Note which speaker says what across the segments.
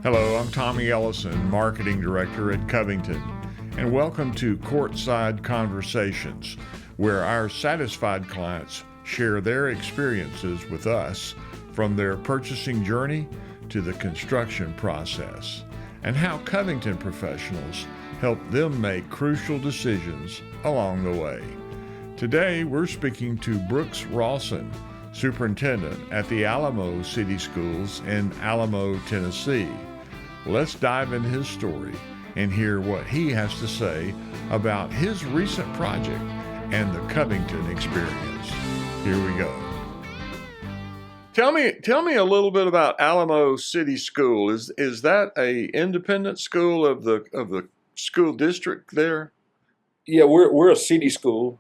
Speaker 1: Hello, I'm Tommy Ellison, Marketing Director at Covington, and welcome to Courtside Conversations, where our satisfied clients share their experiences with us from their purchasing journey to the construction process, and how Covington professionals help them make crucial decisions along the way. Today, we're speaking to Brooks Rawson, Superintendent at the Alamo City Schools in Alamo, Tennessee. Let's dive into his story and hear what he has to say about his recent project and the Covington experience. Here we go. Tell me a little bit about Alamo City School. Is that a independent school of the school district there?
Speaker 2: Yeah, we're a city school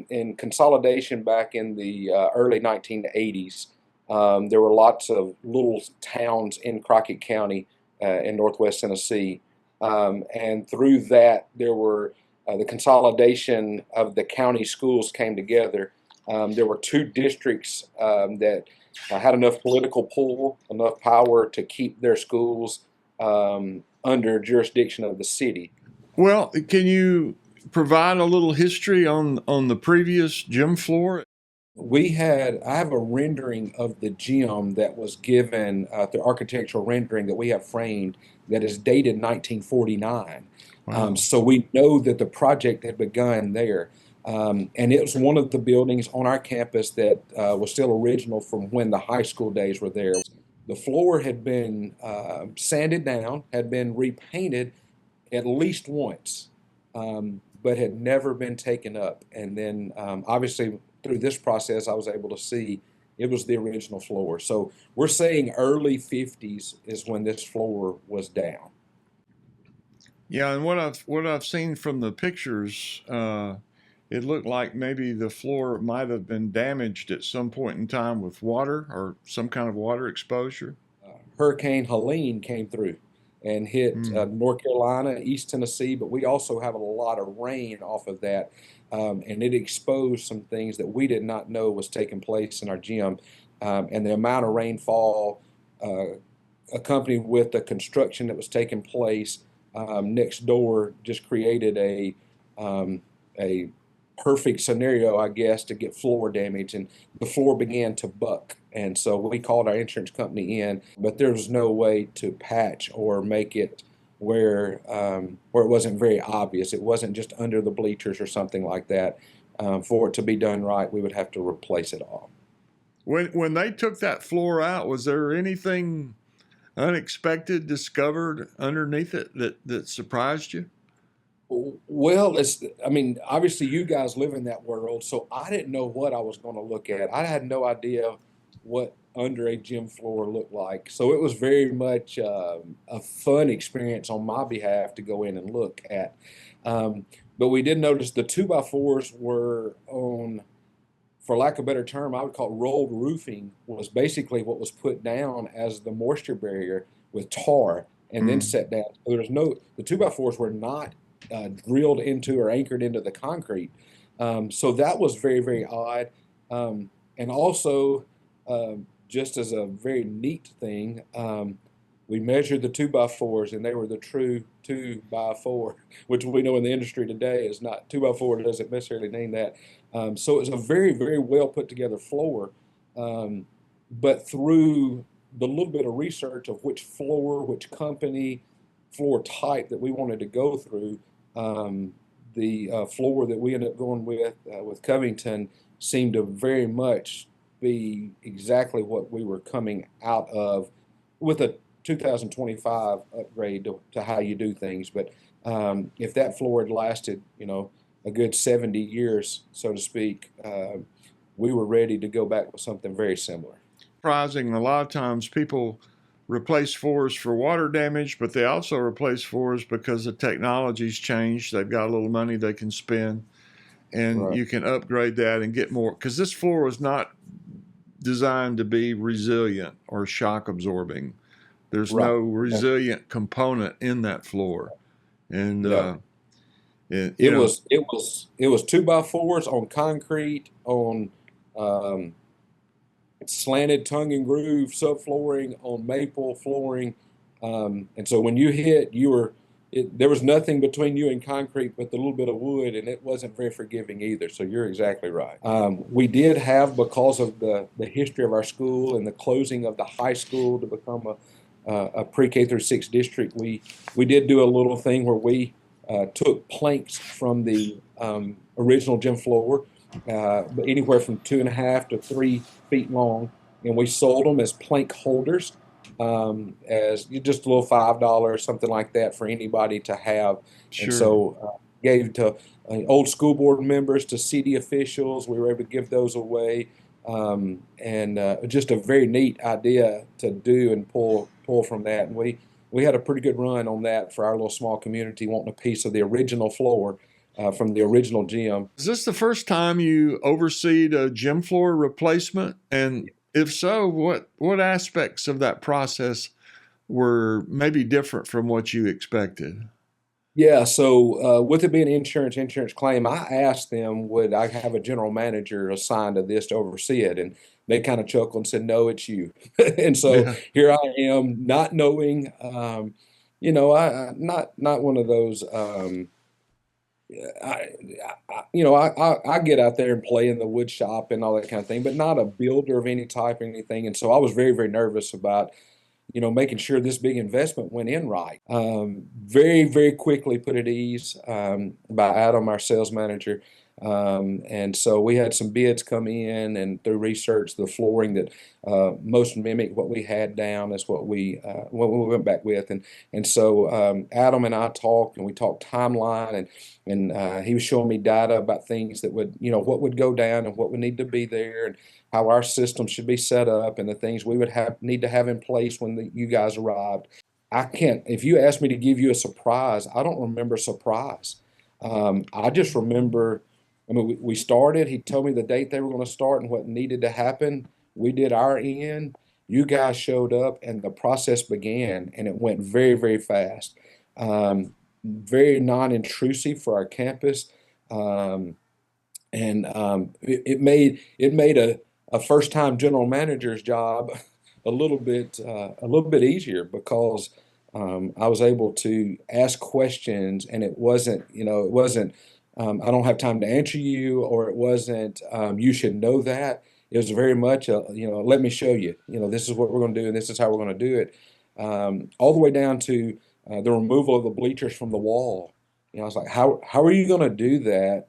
Speaker 2: in consolidation back in the early 1980s. There were lots of little towns in Crockett County in Northwest Tennessee, and through that there were the consolidation of the county schools came together. There were two districts that had enough political pull, enough power to keep their schools under jurisdiction of the city.
Speaker 1: Well, can you provide a little history on the previous gym floor?
Speaker 2: I have a rendering of the gym that was given, the architectural rendering that we have framed that is dated 1949.
Speaker 1: Wow.
Speaker 2: So we know that the project had begun there. And it was one of the buildings on our campus that was still original from when the high school days were there. The floor had been sanded down, had been repainted at least once, but had never been taken up. And then obviously through this process, I was able to see it was the original floor. So we're saying early 50s is when this floor was down.
Speaker 1: Yeah, and what I've seen from the pictures, it looked like maybe the floor might have been damaged at some point in time with water or some kind of water exposure.
Speaker 2: Hurricane Helene came through and hit North Carolina, East Tennessee, but we also have a lot of rain off of that. And it exposed some things that we did not know was taking place in our gym. And the amount of rainfall accompanied with the construction that was taking place next door just created a perfect scenario, I guess, to get floor damage. And the floor began to buck. And so we called our insurance company in, but there was no way to patch or make it where it wasn't very obvious. It wasn't just under the bleachers or something like that. For it to be done right, we would have to replace it all.
Speaker 1: When they took that floor out, was there anything unexpected discovered underneath it that surprised you?
Speaker 2: Well, obviously you guys live in that world, so I didn't know what I was going to look at. I had no idea what under a gym floor looked like. So it was very much a fun experience on my behalf to go in and look at. But we did notice the 2x4s were on, for lack of a better term, I would call it rolled roofing, was basically what was put down as the moisture barrier with tar and then set down. So the 2x4s were not drilled into or anchored into the concrete. So that was very, very odd. And also, just as a very neat thing, we measured the 2x4s and they were the true 2x4, which we know in the industry today is not 2x4, doesn't necessarily mean that. So it was a very, very well put together floor. But through the little bit of research of which floor, which company, floor type that we wanted to go through, the floor that we ended up going with Covington seemed to very much be exactly what we were coming out of with a 2025 upgrade to how you do things. But if that floor had lasted, a good 70 years, so to speak, we were ready to go back with something very similar.
Speaker 1: Surprising, a lot of times people replace floors for water damage, but they also replace floors because the technology's changed. They've got a little money they can spend, and you can upgrade that and get more. Because this floor was not designed to be resilient or shock absorbing. There's no resilient component in that floor, and
Speaker 2: it was 2x4s on concrete on slanted tongue and groove subflooring on maple flooring And so when you hit, there was nothing between you and concrete but the little bit of wood, and it wasn't very forgiving either. So you're exactly right. We did have, because of the history of our school and the closing of the high school to become a pre-K through 6 district, we did do a little thing where we took planks from the original gym floor, anywhere from 2.5 to 3 feet long, and we sold them as plank holders, as just a little $5, something like that, for anybody to have. And
Speaker 1: Sure.
Speaker 2: so gave to old school board members, to city officials. We were able to give those away, and just a very neat idea to do and pull from that. And we had a pretty good run on that for our little small community, wanting a piece of the original floor from the original gym.
Speaker 1: Is this the first time you overseed a gym floor replacement? And if so, what aspects of that process were maybe different from what you expected?
Speaker 2: Yeah, so with it being insurance claim, I asked them, would I have a general manager assigned to this to oversee it? And they kind of chuckled and said, no, it's you. And so
Speaker 1: Yeah,
Speaker 2: here I am, not knowing, not one of those. I, I get out there and play in the wood shop and all that kind of thing, but not a builder of any type or anything. And so I was very, very nervous about, making sure this big investment went in right. Very, very quickly put at ease by Adam, our sales manager. And so we had some bids come in, and through research, the flooring that most mimic what we had down is what we went back with. And so Adam and I talked, and we talked timeline, and he was showing me data about things that would, what would go down and what would need to be there, and how our system should be set up, and the things we would need to have in place when you guys arrived. I can't, if you ask me to give you a surprise, I don't remember surprise. I just remember, I mean, we started, he told me the date they were going to start and what needed to happen. We did our end. You guys showed up, and the process began, and it went very, very fast. Very non-intrusive for our campus. It made a first-time general manager's job a little bit easier, because I was able to ask questions, and it wasn't I don't have time to answer you, or it wasn't you should know that. It was very much let me show you. This is what we're going to do, and this is how we're going to do it. All the way down to the removal of the bleachers from the wall. I was like, how are you going to do that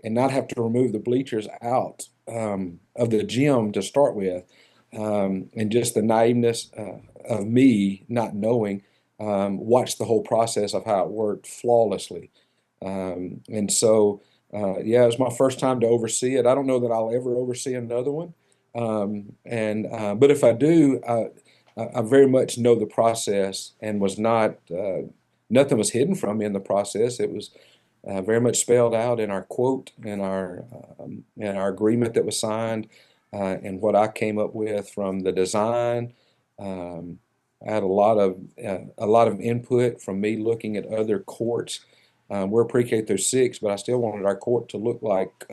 Speaker 2: and not have to remove the bleachers out of the gym to start with? And just the naiveness of me not knowing, watched the whole process of how it worked flawlessly. And so, yeah, it was my first time to oversee it. I don't know that I'll ever oversee another one. But if I do, I very much know the process, and was not, nothing was hidden from me in the process. It was very much spelled out in our quote and our agreement that was signed, and what I came up with from the design. I had a lot of input from me looking at other courts. We're pre-K through 6, but I still wanted our court to look like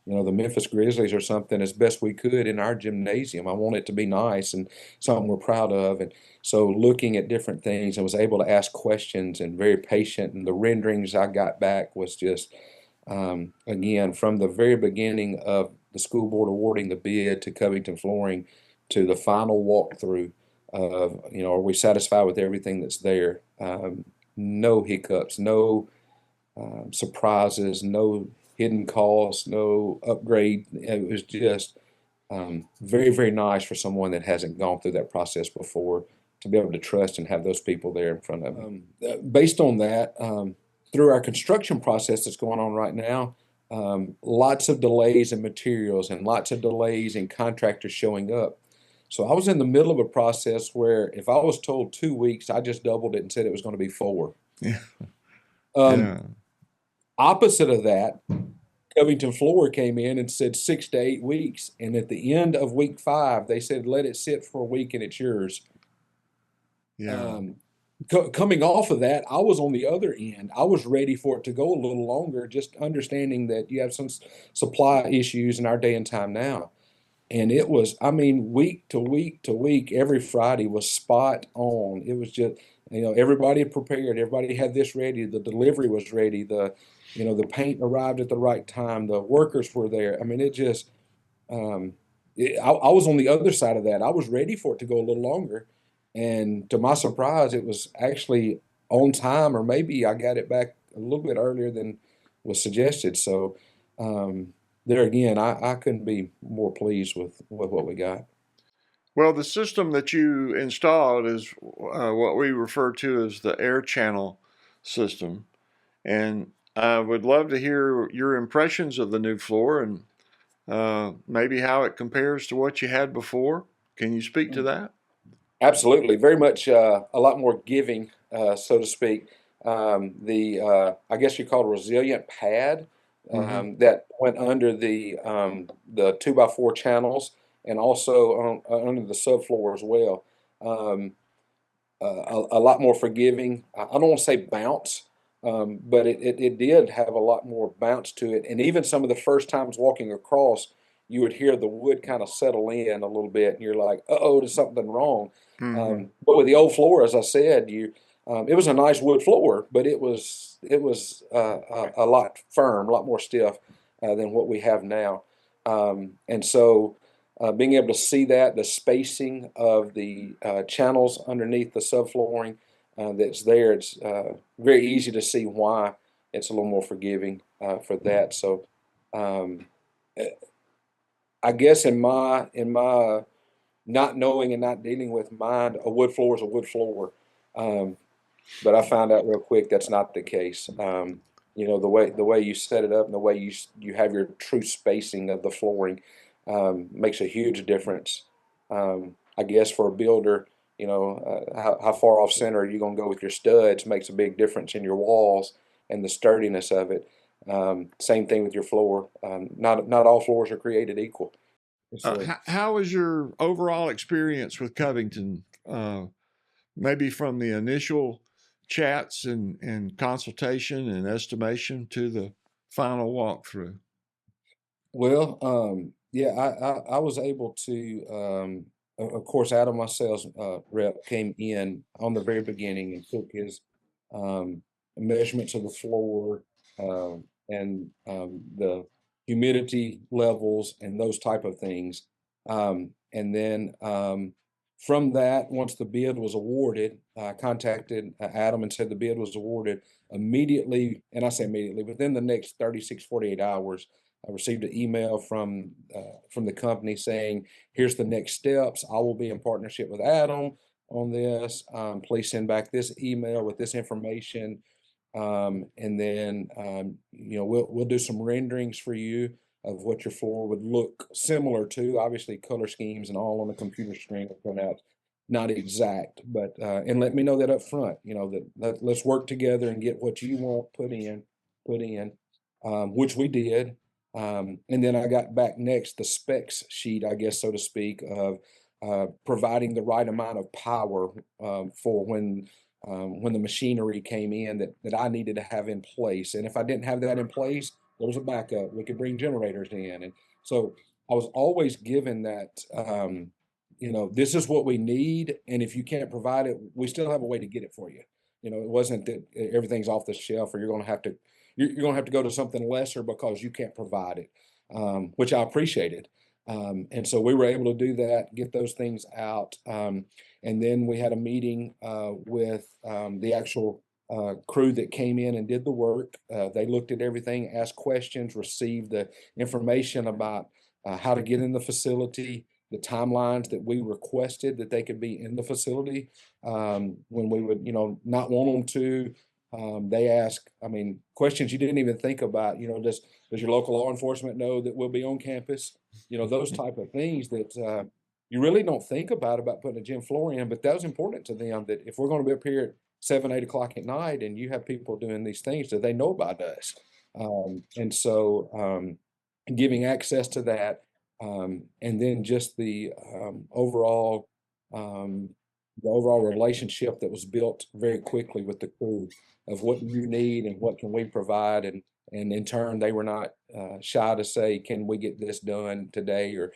Speaker 2: the Memphis Grizzlies or something, as best we could in our gymnasium. I want it to be nice and something we're proud of. And so looking at different things, I was able to ask questions, and very patient. And the renderings I got back was just, again, from the very beginning of the school board awarding the bid to Covington Flooring, to the final walkthrough of, are we satisfied with everything that's there? No hiccups, no surprises, no hidden costs, no upgrade. It was just very, very nice for someone that hasn't gone through that process before, to be able to trust and have those people there in front of them. Based on that, through our construction process that's going on right now, lots of delays in materials, and lots of delays in contractors showing up. So I was in the middle of a process where, if I was told 2 weeks, I just doubled it and said it was going to be 4.
Speaker 1: yeah,
Speaker 2: Um,
Speaker 1: yeah.
Speaker 2: Opposite of that, Covington Floor came in and said 6 to 8 weeks. And at the end of week 5, they said, let it sit for a week and it's yours.
Speaker 1: Yeah.
Speaker 2: Coming off of that, I was on the other end. I was ready for it to go a little longer, just understanding that you have some supply issues in our day and time now. And it was, I mean, week to week to week, every Friday was spot on. It was just, everybody had prepared, everybody had this ready, the delivery was ready, the paint arrived at the right time, the workers were there. I mean, it just, um, I was on the other side of that. I was ready for it to go a little longer. And to my surprise, it was actually on time, or maybe I got it back a little bit earlier than was suggested. So, there again, I couldn't be more pleased with what we got.
Speaker 1: Well, the system that you installed is what we refer to as the air channel system. And I would love to hear your impressions of the new floor and maybe how it compares to what you had before. Can you speak to that?
Speaker 2: Absolutely, very much a lot more giving, so to speak. The I guess you call it a resilient pad
Speaker 1: Mm-hmm.
Speaker 2: that went under the 2x4 channels and also under the subfloor as well. Um, a lot more forgiving. I don't want to say bounce, but it did have a lot more bounce to it. And even some of the first times walking across, you would hear the wood kind of settle in a little bit, and you're like, "Uh-oh, there's something wrong."
Speaker 1: Mm-hmm.
Speaker 2: But with the old floor, as I said, it was a nice wood floor, but it was a lot firm, a lot more stiff than what we have now. And so being able to see that, the spacing of the channels underneath the subflooring that's there, it's very easy to see why it's a little more forgiving for that. So um, eh, I guess in my not knowing and not dealing with mind, a wood floor is a wood floor. Um, but I found out real quick that's not the case. The way you set it up and the way you have your true spacing of the flooring makes a huge difference. I guess for a builder, how far off center are you going to go with your studs makes a big difference in your walls and the sturdiness of it. Same thing with your floor. Not all floors are created equal. So
Speaker 1: How was your overall experience with Covington? Maybe from the initial chats and consultation and estimation to the final walkthrough.
Speaker 2: Well, yeah, I was able to, of course, Adam, my sales rep, came in on the very beginning and took his um, measurements of the floor and the humidity levels and those type of things. And then from that, once the bid was awarded, I contacted Adam and said the bid was awarded immediately, and I say immediately, within the next 36, 48 hours. I received an email from the company saying, "Here's the next steps. I will be in partnership with Adam on this. Please send back this email with this information, and then we'll do some renderings for you of what your floor would look similar to. Obviously, color schemes and all on the computer screen will come out not exact, but and let me know that up front. Let's work together and get what you want put in, which we did." And then I got back next the specs sheet, I guess, so to speak, of providing the right amount of power for when the machinery came in that I needed to have in place. And if I didn't have that in place, there was a backup. We could bring generators in. And so I was always given that, this is what we need. And if you can't provide it, we still have a way to get it for you. It wasn't that everything's off the shelf or you're going to have to go to something lesser because you can't provide it, which I appreciated. And so we were able to do that, get those things out. And then we had a meeting with the actual crew that came in and did the work. They looked at everything, asked questions, received the information about how to get in the facility, the timelines that we requested that they could be in the facility when we would, not want them to. They ask, I mean, questions you didn't even think about. Does your local law enforcement know that we'll be on campus? Those type of things that you really don't think about putting a gym floor in, but that was important to them. That if we're going to be up here at 7, 8 o'clock at night, and you have people doing these things, that they know about us, and so giving access to that, and then just um, the overall relationship that was built very quickly with the crew of what do you need and what can we provide, and in turn they were not shy to say, can we get this done today, or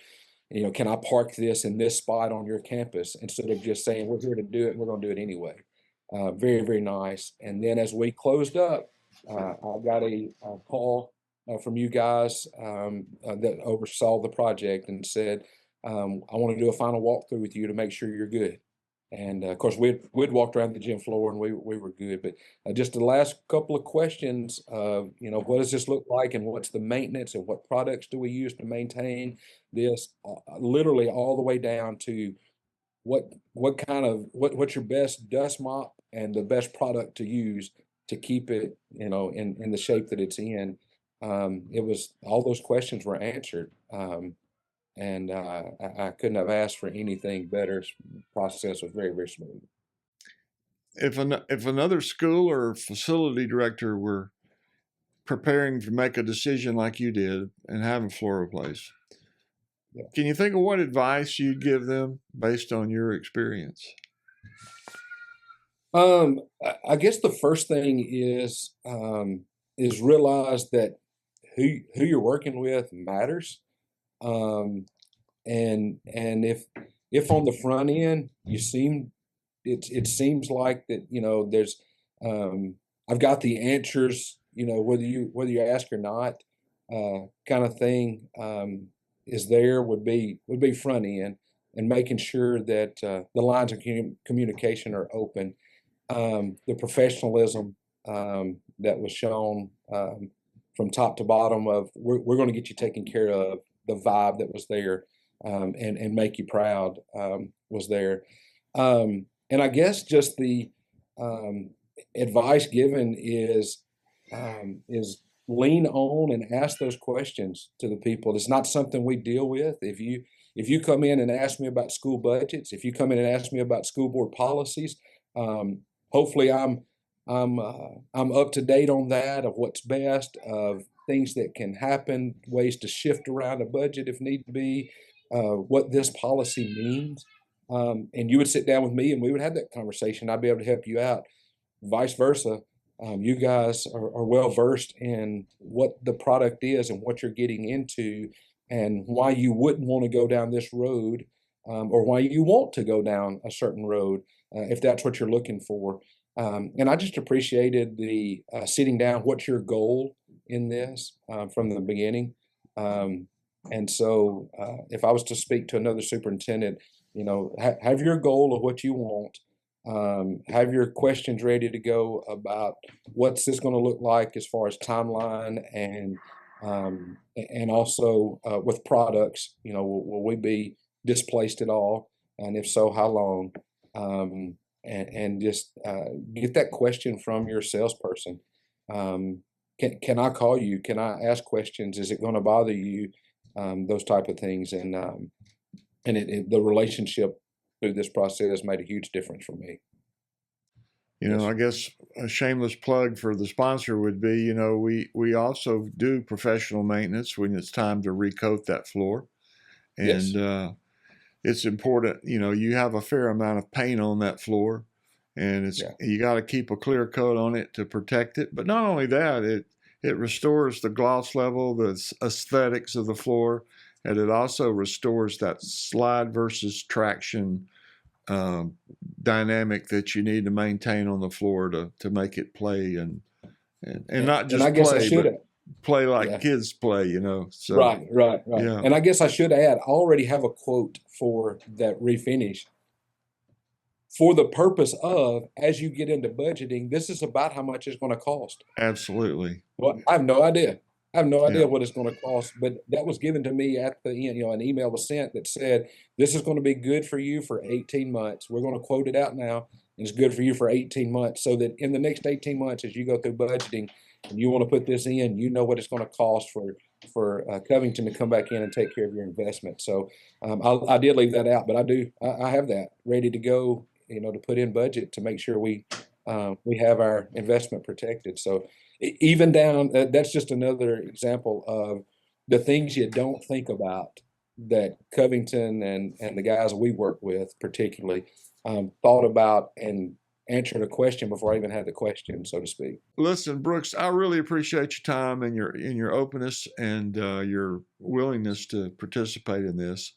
Speaker 2: can I park this in this spot on your campus instead of just saying we're here to do it and we're going to do it anyway. Very, very nice. And then as we closed up, I got a call from you guys that oversaw the project and said, I want to do a final walkthrough with you to make sure you're good. And of course, we'd walked around the gym floor and we were good. But just the last couple of questions of, what does this look like and what's the maintenance and what products do we use to maintain this? Literally all the way down to what's your best dust mop and the best product to use to keep it, in the shape that it's in. It was all those questions were answered. And I couldn't have asked for anything better. Process was very, very smooth.
Speaker 1: If another school or facility director were preparing to make a decision like you did and have a floor replaced, can you think of what advice you'd give them based on your experience?
Speaker 2: I guess the first thing is realize that who you're working with matters. And if on the front end it seems like that, there's I've got the answers, whether you ask or not, kind of thing, is there would be front end and making sure that the lines of communication are open. The professionalism that was shown from top to bottom of we're going to get you taken care of. The vibe that was there, and make you proud, was there. And I guess just the advice given is lean on and ask those questions to the people. It's not something we deal with. If you come in and ask me about school budgets, if you come in and ask me about school board policies, hopefully I'm up to date on that, of what's best, of things that can happen, ways to shift around a budget if need be, what this policy means. And you would sit down with me and we would have that conversation. I'd be able to help you out. Vice versa. You guys are well versed in what the product is and what you're getting into and why you wouldn't want to go down this road, or why you want to go down a certain road, if that's what you're looking for. And I just appreciated the sitting down, what's your goal in this, from the beginning. And so if I was to speak to another superintendent, have your goal of what you want, have your questions ready to go about what's this going to look like as far as timeline and also with products, will we be displaced at all? And if so, how long? And just get that question from your salesperson. Can I call you? Can I ask questions? Is it going to bother you? Those type of things. And the relationship through this process made a huge difference for me.
Speaker 1: I guess a shameless plug for the sponsor would be, we also do professional maintenance when it's time to recoat that floor. And
Speaker 2: Yes.
Speaker 1: It's important, you have a fair amount of paint on that floor, and you got to keep a clear coat on it to protect it. But not only that, it restores the gloss level, the aesthetics of the floor, and it also restores that slide versus traction dynamic that you need to maintain on the floor to make it play and not just
Speaker 2: and I guess
Speaker 1: play,
Speaker 2: I should
Speaker 1: but play like kids play, So
Speaker 2: Right.
Speaker 1: Yeah.
Speaker 2: And I guess I should add, I already have a quote for that refinish for the purpose of, as you get into budgeting, this is about how much it's going to cost.
Speaker 1: Absolutely.
Speaker 2: Well, I have no idea. I have no idea
Speaker 1: Yeah.
Speaker 2: what it's going to cost, but that was given to me at the end. An email was sent that said, this is going to be good for you for 18 months. We're going to quote it out now. And it's good for you for 18 months, so that in the next 18 months, as you go through budgeting and you want to put this in, you know what it's going to cost for Covington to come back in and take care of your investment. So I did leave that out, but I have that ready to go, to put in budget to make sure we have our investment protected. So even down, that's just another example of the things you don't think about that Covington and the guys we work with particularly thought about and answered a question before I even had the question, so to speak.
Speaker 1: Listen, Brooks, I really appreciate your time and your openness and your willingness to participate in this.